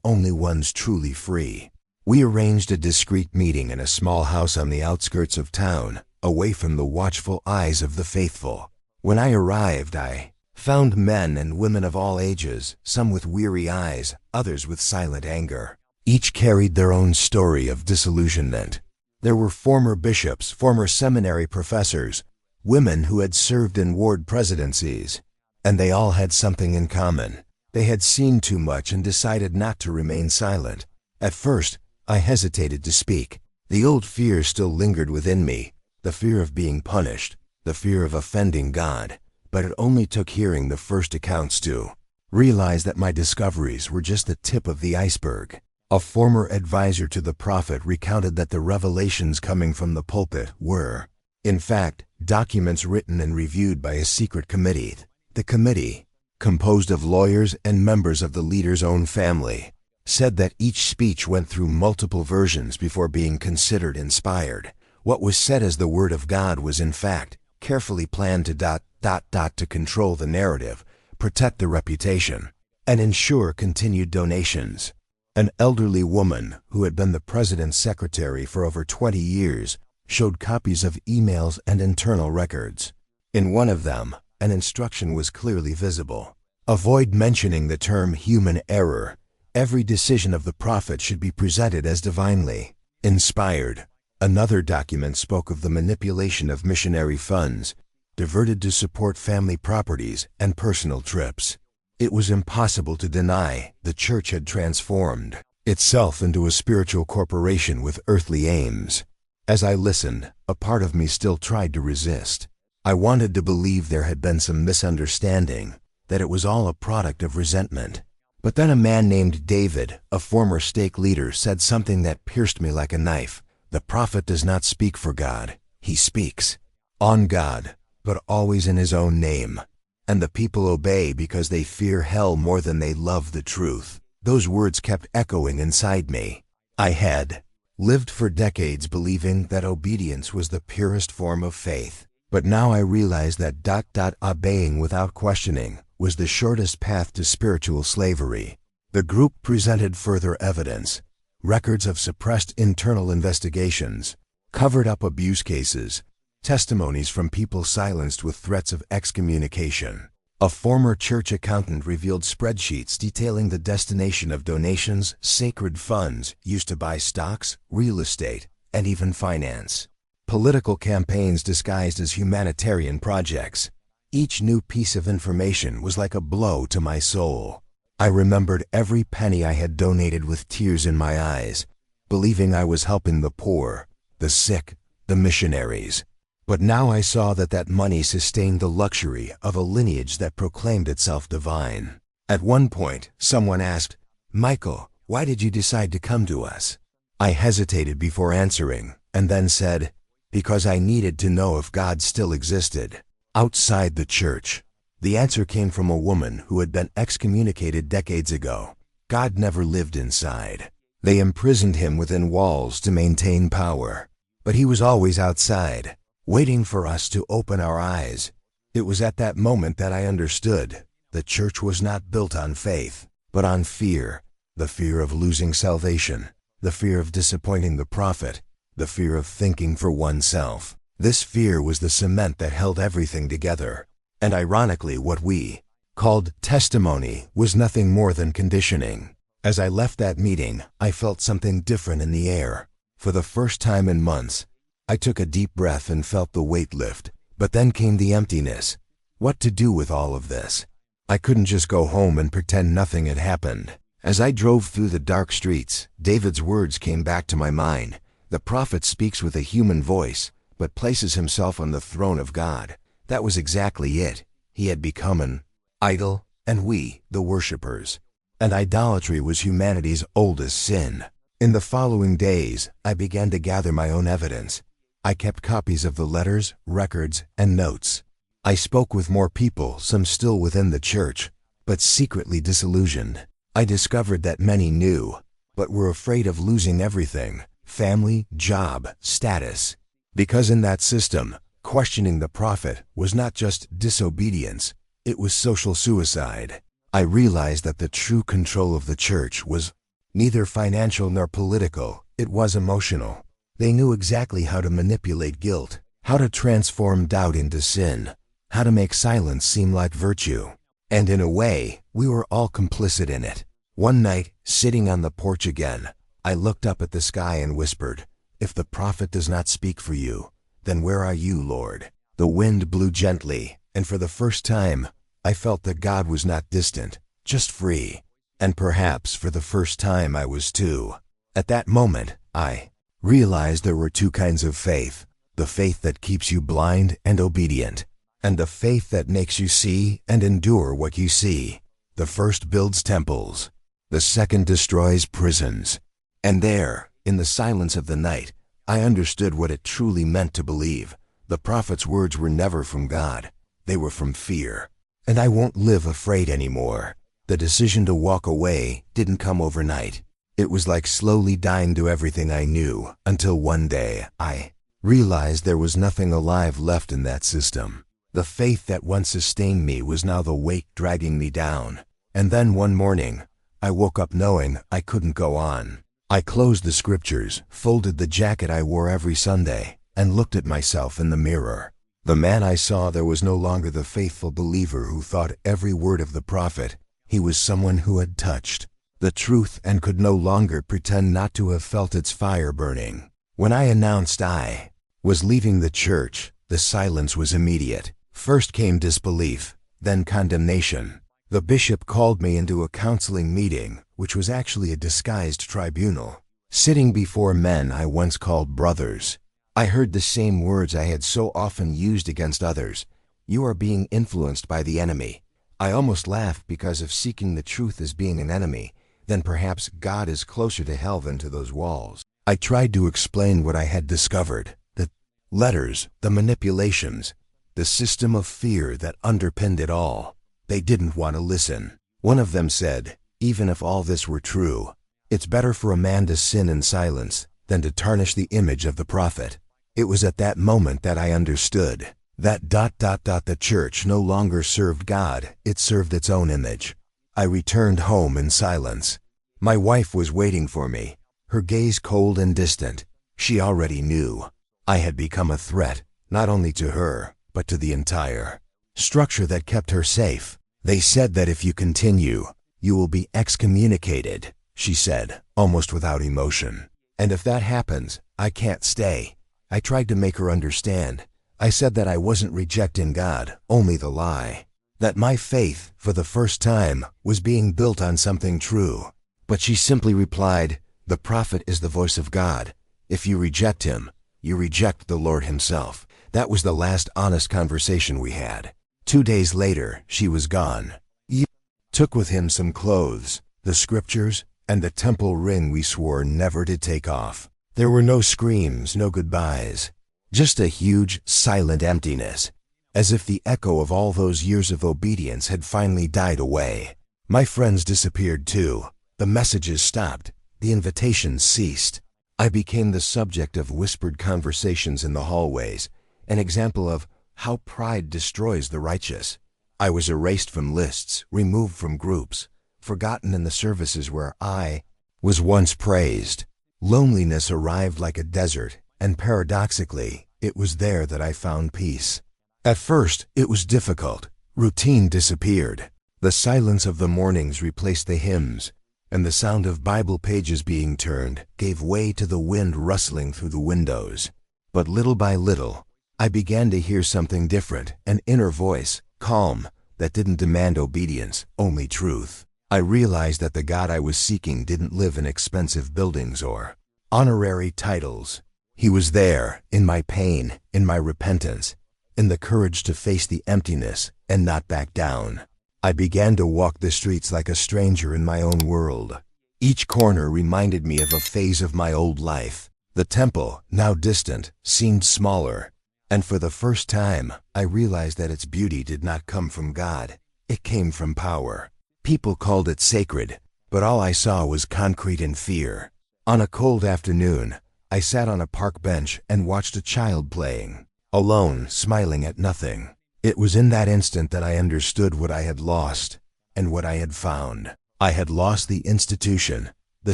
only ones truly free. We arranged a discreet meeting in a small house on the outskirts of town, away from the watchful eyes of the faithful. When I arrived, I found men and women of all ages, some with weary eyes, others with silent anger. Each carried their own story of disillusionment. There were former bishops, former seminary professors, women who had served in ward presidencies, and they all had something in common. They had seen too much and decided not to remain silent. At first, I hesitated to speak. The old fear still lingered within me, the fear of being punished, the fear of offending God. But it only took hearing the first accounts to realize that my discoveries were just the tip of the iceberg. A former advisor to the prophet recounted that the revelations coming from the pulpit were, in fact, documents written and reviewed by a secret committee. The committee, composed of lawyers and members of the leader's own family, said that each speech went through multiple versions before being considered inspired. What was said as the word of God was in fact carefully planned to control the narrative, protect the reputation, and ensure continued donations. An elderly woman who had been the president's secretary for over 20 years showed copies of emails and internal records. In one of them, an instruction was clearly visible. Avoid mentioning the term human error. Every decision of the prophet should be presented as divinely inspired. Another document spoke of the manipulation of missionary funds, diverted to support family properties and personal trips. It was impossible to deny the church had transformed itself into a spiritual corporation with earthly aims. As I listened, a part of me still tried to resist. I wanted to believe there had been some misunderstanding, that it was all a product of resentment. But then a man named David, a former stake leader, said something that pierced me like a knife. The prophet does not speak for God. He speaks on God, but always in his own name. And the people obey because they fear hell more than they love the truth. Those words kept echoing inside me. I had lived for decades believing that obedience was the purest form of faith. But now I realized that obeying without questioning was the shortest path to spiritual slavery. The group presented further evidence, records of suppressed internal investigations, covered up abuse cases, testimonies from people silenced with threats of excommunication. A former church accountant revealed spreadsheets detailing the destination of donations, sacred funds used to buy stocks, real estate, and even finance. Political campaigns disguised as humanitarian projects. Each new piece of information was like a blow to my soul. I remembered every penny I had donated with tears in my eyes, believing I was helping the poor, the sick, the missionaries. But now I saw that money sustained the luxury of a lineage that proclaimed itself divine. At one point, someone asked, "Michael, why did you decide to come to us?" I hesitated before answering, and then said, "Because I needed to know if God still existed outside the church." The answer came from a woman who had been excommunicated decades ago. God never lived inside. They imprisoned him within walls to maintain power. But he was always outside, waiting for us to open our eyes. It was at that moment that I understood the church was not built on faith, but on fear. The fear of losing salvation, the fear of disappointing the prophet, the fear of thinking for oneself. This fear was the cement that held everything together. And ironically, what we called testimony was nothing more than conditioning. As I left that meeting, I felt something different in the air. For the first time in months, I took a deep breath and felt the weight lift. But then came the emptiness. What to do with all of this? I couldn't just go home and pretend nothing had happened. As I drove through the dark streets, David's words came back to my mind. The prophet speaks with a human voice, but places himself on the throne of God. That was exactly it. He had become an idol, and we, the worshippers. And idolatry was humanity's oldest sin. In the following days, I began to gather my own evidence. I kept copies of the letters, records, and notes. I spoke with more people, some still within the church, but secretly disillusioned. I discovered that many knew, but were afraid of losing everything: family, job, status. Because in that system, questioning the prophet was not just disobedience, it was social suicide. I realized that the true control of the church was neither financial nor political, it was emotional. They knew exactly how to manipulate guilt, how to transform doubt into sin, how to make silence seem like virtue. And in a way, we were all complicit in it. One night, sitting on the porch again, I looked up at the sky and whispered, "If the prophet does not speak for you, then where are you, Lord?" The wind blew gently, and for the first time, I felt that God was not distant, just free. And perhaps for the first time I was too. At that moment, I realized there were two kinds of faith: the faith that keeps you blind and obedient, and the faith that makes you see and endure what you see. The first builds temples, the second destroys prisons. And there, in the silence of the night, I understood what it truly meant to believe. The prophet's words were never from God. They were from fear. And I won't live afraid anymore. The decision to walk away didn't come overnight. It was like slowly dying to everything I knew, until one day I realized there was nothing alive left in that system. The faith that once sustained me was now the weight dragging me down. And then one morning, I woke up knowing I couldn't go on. I closed the scriptures, folded the jacket I wore every Sunday, and looked at myself in the mirror. The man I saw there was no longer the faithful believer who thought every word of the prophet. He was someone who had touched the truth and could no longer pretend not to have felt its fire burning. When I announced I was leaving the church, the silence was immediate. First came disbelief, then condemnation. The bishop called me into a counseling meeting, which was actually a disguised tribunal. Sitting before men I once called brothers, I heard the same words I had so often used against others: "You are being influenced by the enemy." I almost laughed because if seeking the truth is being an enemy, then perhaps God is closer to hell than to those walls. I tried to explain what I had discovered: the letters, the manipulations, the system of fear that underpinned it all. They didn't want to listen. One of them said, "Even if all this were true, it's better for a man to sin in silence than to tarnish the image of the prophet." It was at that moment that I understood that the church no longer served God, it served its own image. I returned home in silence. My wife was waiting for me, her gaze cold and distant. She already knew. I had become a threat, not only to her, but to the entire structure that kept her safe. "They said that if you continue, you will be excommunicated," she said, almost without emotion. "And if that happens, I can't stay." I tried to make her understand. I said that I wasn't rejecting God, only the lie. That my faith, for the first time, was being built on something true. But she simply replied, "The prophet is the voice of God. If you reject him, you reject the Lord himself." That was the last honest conversation we had. 2 days later, she was gone. He took with him some clothes, the scriptures, and the temple ring we swore never to take off. There were no screams, no goodbyes, just a huge, silent emptiness, as if the echo of all those years of obedience had finally died away. My friends disappeared too. The messages stopped. The invitations ceased. I became the subject of whispered conversations in the hallways, an example of how pride destroys the righteous. I was erased from lists, removed from groups, forgotten in the services where I was once praised. Loneliness arrived like a desert, and paradoxically, it was there that I found peace. At first, it was difficult. Routine disappeared. The silence of the mornings replaced the hymns, and the sound of Bible pages being turned gave way to the wind rustling through the windows. But little by little, I began to hear something different, an inner voice, calm, that didn't demand obedience, only truth. I realized that the God I was seeking didn't live in expensive buildings or honorary titles. He was there, in my pain, in my repentance, in the courage to face the emptiness and not back down. I began to walk the streets like a stranger in my own world. Each corner reminded me of a phase of my old life. The temple, now distant, seemed smaller, and for the first time, I realized that its beauty did not come from God. It came from power. People called it sacred, but all I saw was concrete and fear. On a cold afternoon, I sat on a park bench and watched a child playing, alone, smiling at nothing. It was in that instant that I understood what I had lost and what I had found. I had lost the institution, the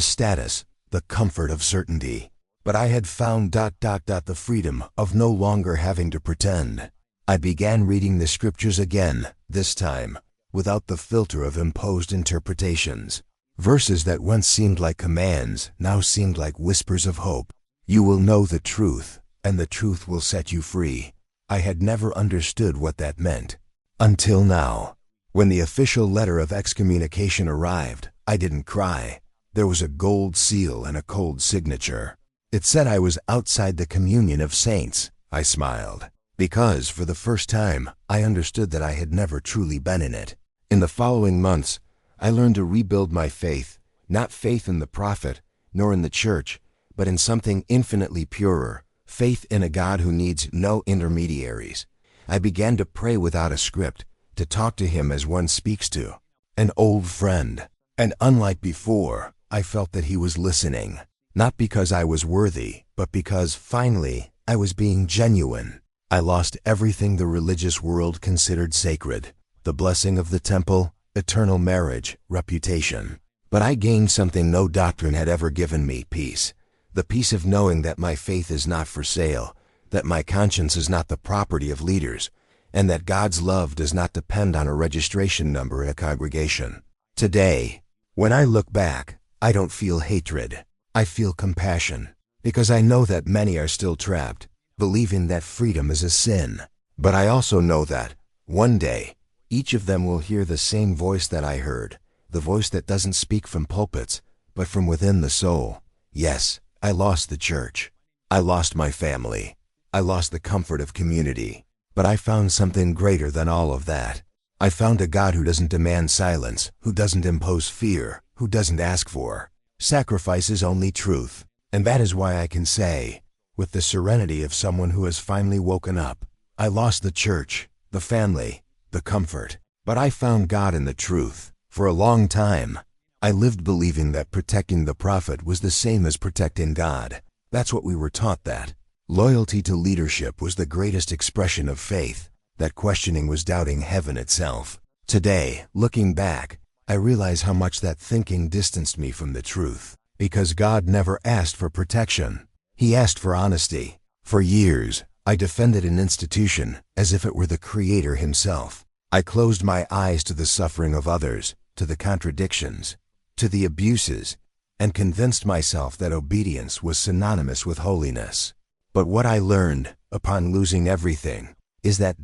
status, the comfort of certainty. But I had found the freedom of no longer having to pretend. I began reading the scriptures again, this time, without the filter of imposed interpretations. Verses that once seemed like commands now seemed like whispers of hope. You will know the truth, and the truth will set you free. I had never understood what that meant. Until now. When the official letter of excommunication arrived, I didn't cry. There was a gold seal and a cold signature. It said I was outside the communion of saints. I smiled, because for the first time, I understood that I had never truly been in it. In the following months, I learned to rebuild my faith, not faith in the prophet, nor in the church, but in something infinitely purer, faith in a God who needs no intermediaries. I began to pray without a script, to talk to him as one speaks to an old friend. And unlike before, I felt that he was listening. Not because I was worthy, but because, finally, I was being genuine. I lost everything the religious world considered sacred. The blessing of the temple, eternal marriage, reputation. But I gained something no doctrine had ever given me, peace. The peace of knowing that my faith is not for sale, that my conscience is not the property of leaders, and that God's love does not depend on a registration number in a congregation. Today, when I look back, I don't feel hatred. I feel compassion, because I know that many are still trapped, believing that freedom is a sin. But I also know that, one day, each of them will hear the same voice that I heard, the voice that doesn't speak from pulpits, but from within the soul. Yes, I lost the church. I lost my family. I lost the comfort of community. But I found something greater than all of that. I found a God who doesn't demand silence, who doesn't impose fear, who doesn't ask for sacrifices, only truth. And that is why I can say, with the serenity of someone who has finally woken up, I lost the church, the family, the comfort, but I found God in the truth. For a long time, I lived believing that protecting the prophet was the same as protecting God. That's what we were taught, that loyalty to leadership was the greatest expression of faith, that questioning was doubting heaven itself. Today, looking back, I realize how much that thinking distanced me from the truth, because God never asked for protection. He asked for honesty. For years, I defended an institution as if it were the Creator himself. I closed my eyes to the suffering of others, to the contradictions, to the abuses, and convinced myself that obedience was synonymous with holiness. But what I learned, upon losing everything, is that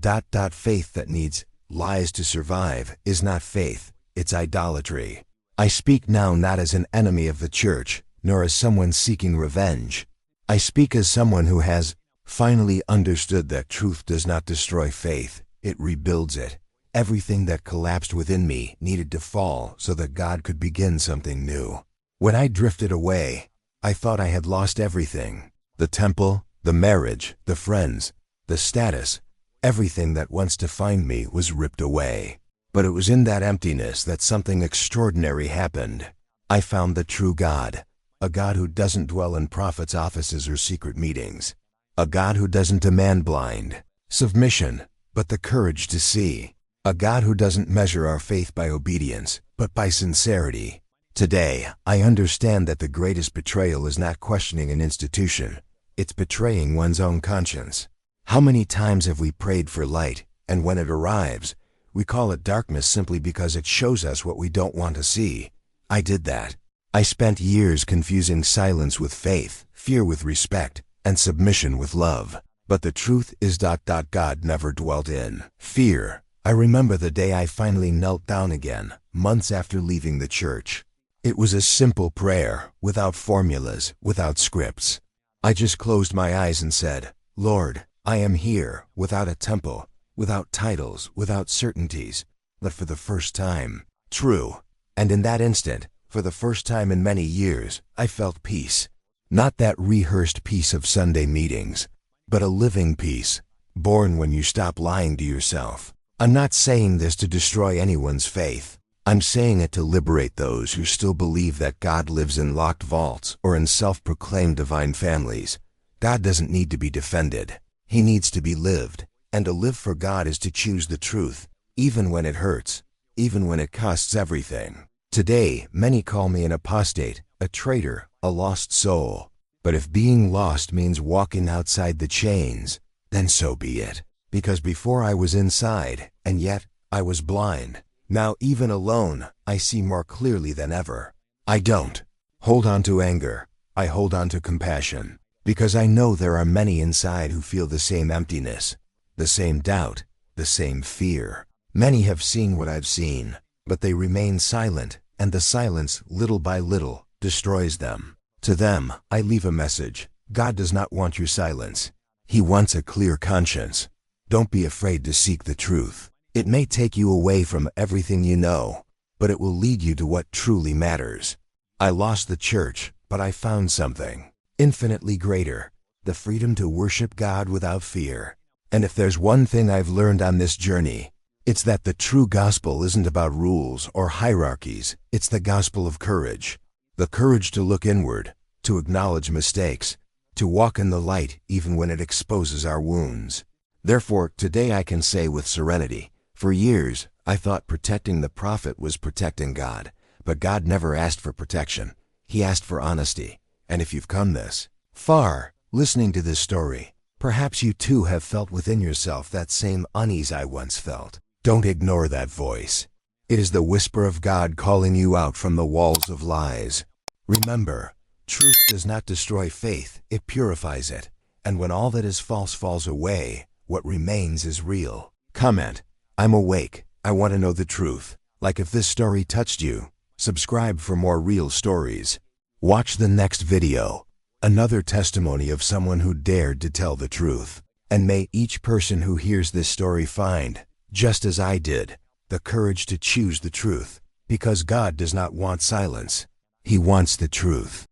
faith that needs lies to survive is not faith, it's idolatry. I speak now not as an enemy of the church, nor as someone seeking revenge. I speak as someone who has finally understood that truth does not destroy faith, it rebuilds it. Everything that collapsed within me needed to fall so that God could begin something new. When I drifted away, I thought I had lost everything. The temple, the marriage, the friends, the status, everything that once defined me was ripped away. But it was in that emptiness that something extraordinary happened. I found the true God, a God who doesn't dwell in prophets' offices or secret meetings, a God who doesn't demand blind submission, but the courage to see, a God who doesn't measure our faith by obedience, but by sincerity. Today, I understand that the greatest betrayal is not questioning an institution, it's betraying one's own conscience. How many times have we prayed for light, and when it arrives, we call it darkness simply because it shows us what we don't want to see? I did that. I spent years confusing silence with faith, fear with respect, and submission with love. But the truth is God never dwelt in fear. I remember the day I finally knelt down again, months after leaving the church. It was a simple prayer, without formulas, without scripts. I just closed my eyes and said, Lord, I am here, without a temple, without titles, without certainties, but for the first time, true. And in that instant, for the first time in many years, I felt peace. Not that rehearsed peace of Sunday meetings, but a living peace, born when you stop lying to yourself. I'm not saying this to destroy anyone's faith. I'm saying it to liberate those who still believe that God lives in locked vaults or in self-proclaimed divine families. God doesn't need to be defended. He needs to be lived. And to live for God is to choose the truth, even when it hurts, even when it costs everything. Today, many call me an apostate, a traitor, a lost soul. But if being lost means walking outside the chains, then so be it. Because before I was inside, and yet I was blind. Now even alone, I see more clearly than ever. I don't hold on to anger. I hold on to compassion. Because I know there are many inside who feel the same emptiness, the same doubt, the same fear. Many have seen what I've seen, but they remain silent, and the silence, little by little, destroys them. To them, I leave a message. God does not want your silence. He wants a clear conscience. Don't be afraid to seek the truth. It may take you away from everything you know, but it will lead you to what truly matters. I lost the church, but I found something infinitely greater, the freedom to worship God without fear. And if there's one thing I've learned on this journey, it's that the true gospel isn't about rules or hierarchies. It's the gospel of courage. The courage to look inward, to acknowledge mistakes, to walk in the light even when it exposes our wounds. Therefore, today I can say with serenity, for years, I thought protecting the prophet was protecting God, but God never asked for protection. He asked for honesty. And if you've come this far, listening to this story, perhaps you too have felt within yourself that same unease I once felt. Don't ignore that voice. It is the whisper of God calling you out from the walls of lies. Remember, truth does not destroy faith, it purifies it. And when all that is false falls away, what remains is real. Comment, I'm awake. I want to know the truth. Like if this story touched you, subscribe for more real stories. Watch the next video, another testimony of someone who dared to tell the truth. And may each person who hears this story find, just as I did, the courage to choose the truth, because God does not want silence. He wants the truth.